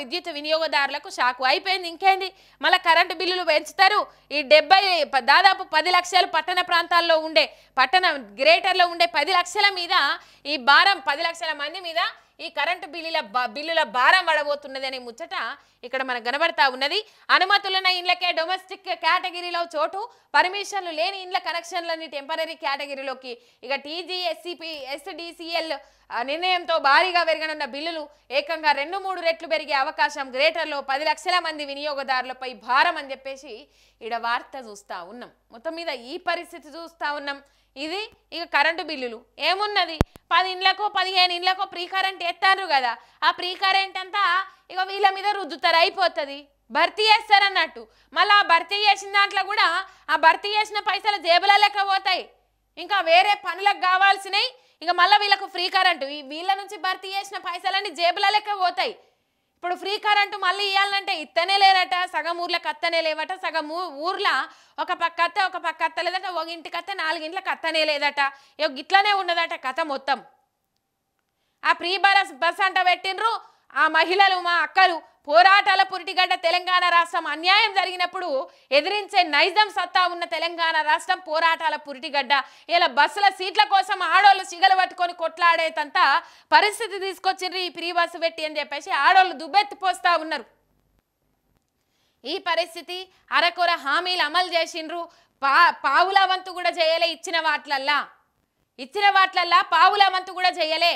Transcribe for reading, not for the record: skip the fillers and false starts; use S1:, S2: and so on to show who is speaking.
S1: విద్యుత్ వినియోగదారులకు షాకు అయిపోయింది. ఇంకేంది, మళ్ళీ కరెంటు బిల్లులు పెంచుతారు. ఈ దాదాపు 10 లక్షలు పట్టణ ప్రాంతాల్లో ఉండే పట్టణ గ్రేటర్లో ఉండే 10 లక్షల మీద ఈ భారం 10 లక్షల మంది మీద ఈ కరెంటు బిల్లుల భారం పడబోతున్నది అనే ముచ్చట ఇక్కడ మనకు కనబడతా ఉన్నది. అనుమతులున్న ఇండ్లకే డొమెస్టిక్ కేటగిరీలో చోటు, పర్మిషన్లు లేని ఇండ్ల కనెక్షన్లని టెంపరీ కేటగిరీలోకి. ఇక టీజీ ఎస్సీపీ ఎస్డిసిఎల్ నిర్ణయంతో భారీగా పెరగనున్న బిల్లులు ఏకంగా 2-3 రెట్లు పెరిగే అవకాశం. గ్రేటర్లో 10 లక్షల మంది వినియోగదారులపై భారం అని చెప్పేసి ఇక్కడ వార్త చూస్తూ ఉన్నాం. మొత్తం మీద ఈ పరిస్థితి చూస్తూ ఉన్నాం. ఇది ఇక కరెంటు బిల్లులు ఏమున్నది, 10 ఇండ్లకో 15 ఇండ్లకో ప్రీ కరెంట్ ఎత్తారు కదా, ఆ ప్రీ కరెంట్ అంతా ఇక వీళ్ళ మీద రుద్దుతారు, అయిపోతుంది, భర్తీ చేస్తారు అన్నట్టు. మళ్ళీ ఆ భర్తీ చేసిన దాంట్లో కూడా ఆ భర్తీ చేసిన పైసలు జేబుల లెక్క పోతాయి. ఇంకా వేరే పనులకు కావాల్సినవి ఇక మళ్ళీ వీళ్ళకు ఫ్రీ కరెంటు, వీళ్ళ నుంచి భర్తీ చేసిన పైసలన్నీ జేబుల లెక్క పోతాయి. ఇప్పుడు ఫ్రీ కరెంటు మళ్ళీ ఇవ్వాలంటే ఇత్తనే లేనట, సగం ఊర్లకు అత్తనే లేవట, సగం ఊర్లో ఒక పక్క అత్త ఒక పక్క అత్త లేదట, ఒక ఇంటికి అత్త 4 ఇంట్లకు అత్తనే లేదట. ఇట్లనే ఉన్నదట కథ మొత్తం. ఆ ఫ్రీ బస్ అంట పెట్టిండ్రు ఆ మహిళలు, మా అక్కలు పోరాటాల పురిటిగడ్డ తెలంగాణ రాష్ట్రం. అన్యాయం జరిగినప్పుడు ఎదిరించే నైజం సత్తా ఉన్న తెలంగాణ రాష్ట్రం పోరాటాల పురిటిగడ్డ. ఇలా బస్సుల సీట్ల కోసం ఆడోళ్ళు సిగలు పట్టుకొని కొట్లాడేటంత పరిస్థితి తీసుకొచ్చిండ్రు ఈ ఫ్రీ బస్సు పెట్టి అని చెప్పేసి ఆడోళ్ళు దుబ్బెత్తిపోస్తా ఉన్నారు. ఈ పరిస్థితి అరకొర హామీలు అమలు చేసిండ్రు, పావుల వంతు కూడా చేయలే. ఇచ్చిన వాట్లల్లా పావుల వంతు కూడా చేయలే.